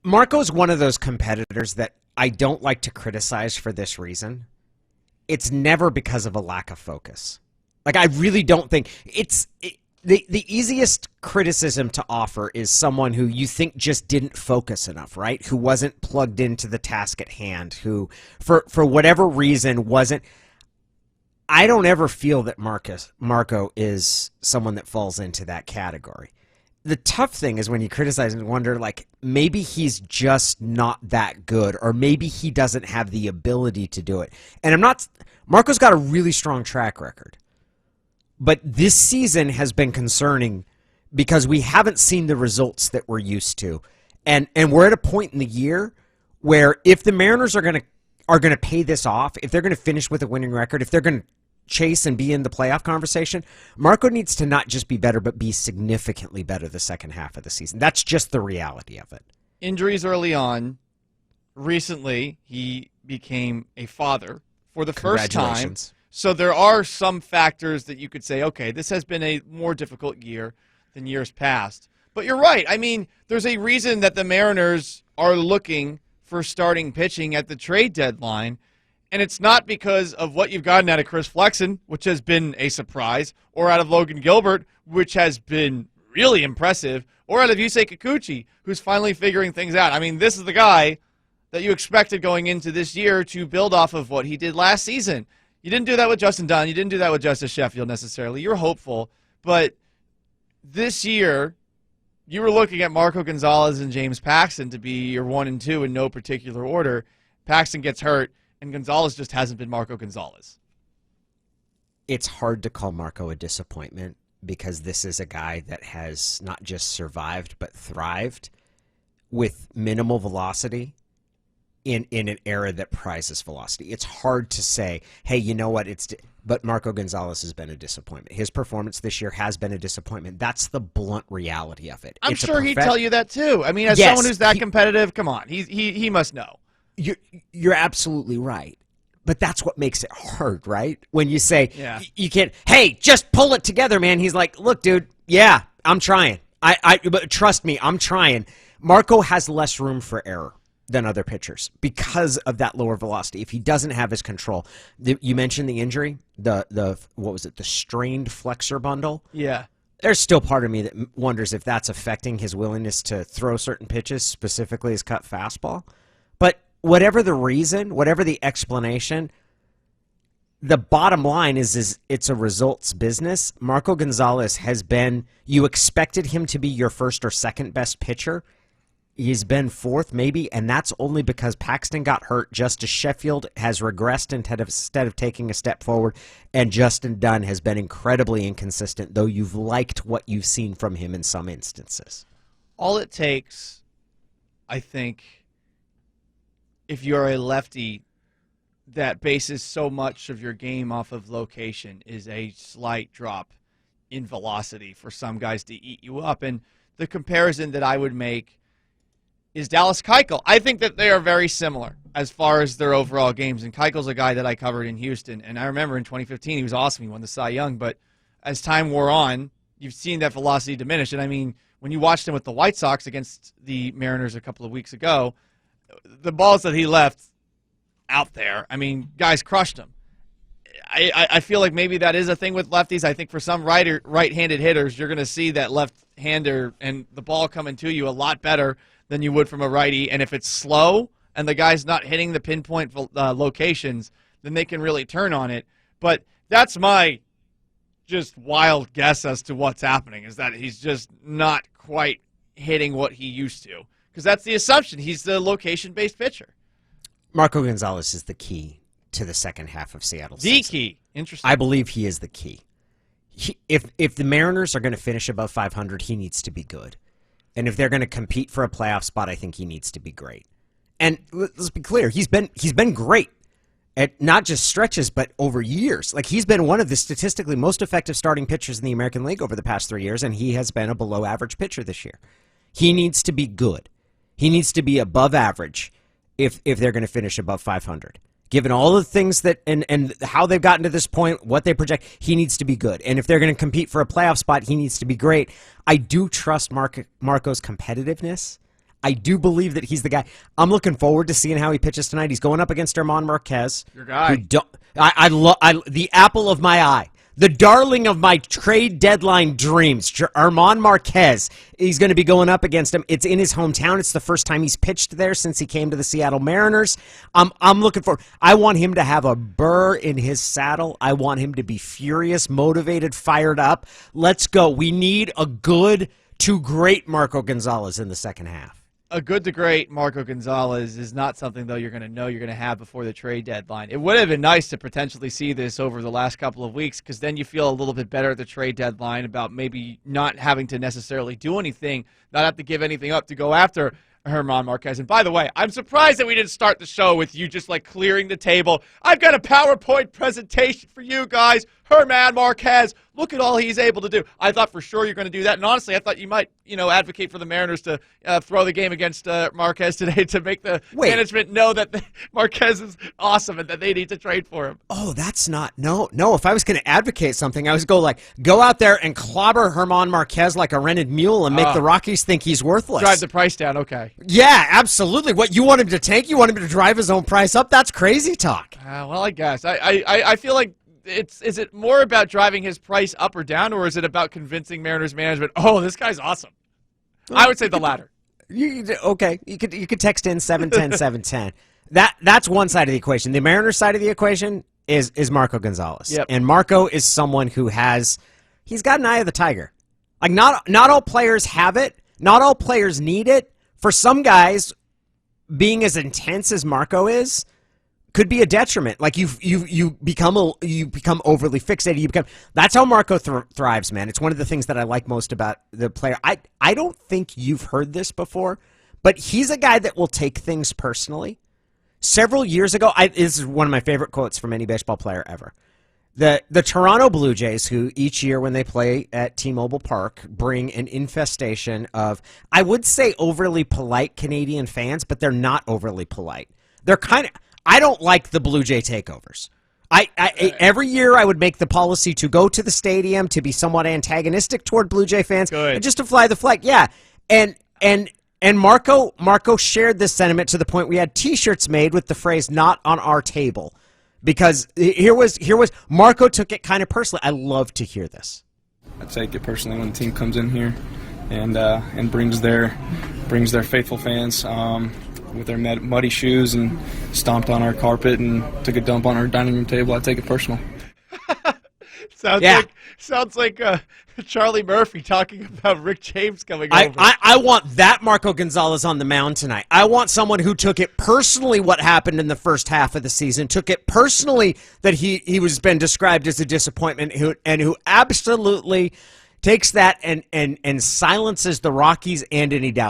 Marco's one of those competitors that I don't like to criticize for this reason. It's never because of a lack of focus. Like, I really don't think the easiest criticism to offer is someone who you think just didn't focus enough, right? Who wasn't plugged into the task at hand, who for whatever reason wasn't. I don't ever feel that Marco is someone that falls into that category. The tough thing is when you criticize and wonder, like, maybe he's just not that good, or maybe he doesn't have the ability to do it. And Marco's got a really strong track record. But this season has been concerning because we haven't seen the results that we're used to. And we're at a point in the year where if the Mariners are going to pay this off, if they're going to finish with a winning record, if they're going to chase and be in the playoff conversation, Marco needs to not just be better, but be significantly better the second half of the season. That's just the reality of it. Injuries early on. Recently, he became a father for the first time. So there are some factors that you could say, okay, this has been a more difficult year than years past. But you're right. I mean, there's a reason that the Mariners are looking for starting pitching at the trade deadline. And it's not because of what you've gotten out of Chris Flexen, which has been a surprise, or out of Logan Gilbert, which has been really impressive, or out of Yusei Kikuchi, who's finally figuring things out. I mean, this is the guy that you expected going into this year to build off of what he did last season. You didn't do that with Justin Dunn. You didn't do that with Justice Sheffield necessarily. You're hopeful. But this year, you were looking at Marco Gonzales and James Paxton to be your 1 and 2 in no particular order. Paxton gets hurt, and Gonzales just hasn't been Marco Gonzales. It's hard to call Marco a disappointment because this is a guy that has not just survived but thrived with minimal velocity in an era that prizes velocity. It's hard to say, hey, you know what, but Marco Gonzales has been a disappointment. His performance this year has been a disappointment. That's the blunt reality of it. I'm sure he'd tell you that too. I mean, as someone who's that competitive, come on, he must know. You're absolutely right. But that's what makes it hard, right? When you say, you can't, hey, just pull it together, man. He's like, look, dude, yeah, I'm trying. But trust me, I'm trying. Marco has less room for error than other pitchers because of that lower velocity. If he doesn't have his control, you mentioned the injury, the what was it, the strained flexor bundle? Yeah. There's still part of me that wonders if that's affecting his willingness to throw certain pitches, specifically his cut fastball. But whatever the reason, whatever the explanation, the bottom line is it's a results business. Marco Gonzales has been, you expected him to be your first or second best pitcher. He's been fourth, maybe, and that's only because Paxton got hurt. Justice Sheffield has regressed instead of taking a step forward, and Justin Dunn has been incredibly inconsistent, though you've liked what you've seen from him in some instances. All it takes, I think, if you're a lefty that bases so much of your game off of location, is a slight drop in velocity for some guys to eat you up. And the comparison that I would make is Dallas Keuchel. I think that they are very similar as far as their overall games. And Keuchel's a guy that I covered in Houston. And I remember in 2015 he was awesome. He won the Cy Young. But as time wore on, you've seen that velocity diminish. And I mean, when you watched him with the White Sox against the Mariners a couple of weeks ago, the balls that he left out there, I mean, guys crushed him. I feel like maybe that is a thing with lefties. I think for some right-handed hitters, you're going to see that left-hander and the ball coming to you a lot better than you would from a righty. And if it's slow and the guy's not hitting the pinpoint locations, then they can really turn on it. But that's my just wild guess as to what's happening, is that he's just not quite hitting what he used to. Because that's the assumption. He's the location-based pitcher. Marco Gonzales is the key to the second half of Seattle's The season. key. Interesting. I believe he is the key. If the Mariners are going to finish above 500, he needs to be good. And if they're going to compete for a playoff spot, I think he needs to be great. And let's be clear, he's been great at not just stretches, but over years. Like, he's been one of the statistically most effective starting pitchers in the American League over the past 3 years, and he has been a below-average pitcher this year. He needs to be good. He needs to be above average if they're going to finish above 500. Given all the things that and how they've gotten to this point, what they project, he needs to be good. And if they're going to compete for a playoff spot, he needs to be great. I do trust Marco's competitiveness. I do believe that he's the guy. I'm looking forward to seeing how he pitches tonight. He's going up against German Marquez. Your guy. The apple of my eye. The darling of my trade deadline dreams, German Marquez. He's going to be going up against him. It's in his hometown. It's the first time he's pitched there since he came to the Seattle Mariners. I'm looking for. I want him to have a burr in his saddle. I want him to be furious, motivated, fired up. Let's go. We need a good to great Marco Gonzales in the second half. A good to great Marco Gonzales is not something, though, you're going to have before the trade deadline. It would have been nice to potentially see this over the last couple of weeks, because then you feel a little bit better at the trade deadline about maybe not having to necessarily do anything, not have to give anything up to go after German Marquez. And by the way, I'm surprised that we didn't start the show with you just like clearing the table. I've got a PowerPoint presentation for you guys. German Marquez, look at all he's able to do. I thought for sure you're going to do that. And honestly, I thought you might, advocate for the Mariners to throw the game against Marquez today to make the management know that Marquez is awesome and that they need to trade for him. Oh, that's not, no. If I was going to advocate something, I was go out there and clobber German Marquez like a rented mule and make the Rockies think he's worthless. Drive the price down, okay. Yeah, absolutely. What, you want him to tank? You want him to drive his own price up? That's crazy talk. Well, I guess. I feel like is it more about driving his price up or down, or is it about convincing Mariners management, oh, this guy's awesome? I would say the latter. Okay, you could text in 710-710. That's one side of the equation. The Mariners side of the equation is Marco Gonzales. Yep. And Marco is someone who he's got an eye of the tiger. Like not all players have it. Not all players need it. For some guys, being as intense as Marco is could be a detriment. Like you become overly fixated. That's how Marco thrives, man. It's one of the things that I like most about the player. I don't think you've heard this before, but he's a guy that will take things personally. Several years ago, this is one of my favorite quotes from any baseball player ever. The Toronto Blue Jays, who each year when they play at T-Mobile Park bring an infestation of, I would say, overly polite Canadian fans, but they're not overly polite. They're kind of, I don't like the Blue Jay takeovers. Every year I would make the policy to go to the stadium to be somewhat antagonistic toward Blue Jay fans and just to fly the flag. Yeah, and Marco shared this sentiment to the point we had T-shirts made with the phrase "not on our table," because here was Marco took it kind of personally. I love to hear this. I take it personally when the team comes in here and brings their faithful fans with their muddy shoes and stomped on our carpet and took a dump on our dining room table. I take it personal. Sounds like Charlie Murphy talking about Rick James coming over. I want that Marco Gonzales on the mound tonight. I want someone who took it personally what happened in the first half of the season, took it personally that he was been described as a disappointment, who absolutely takes that and silences the Rockies and any doubts.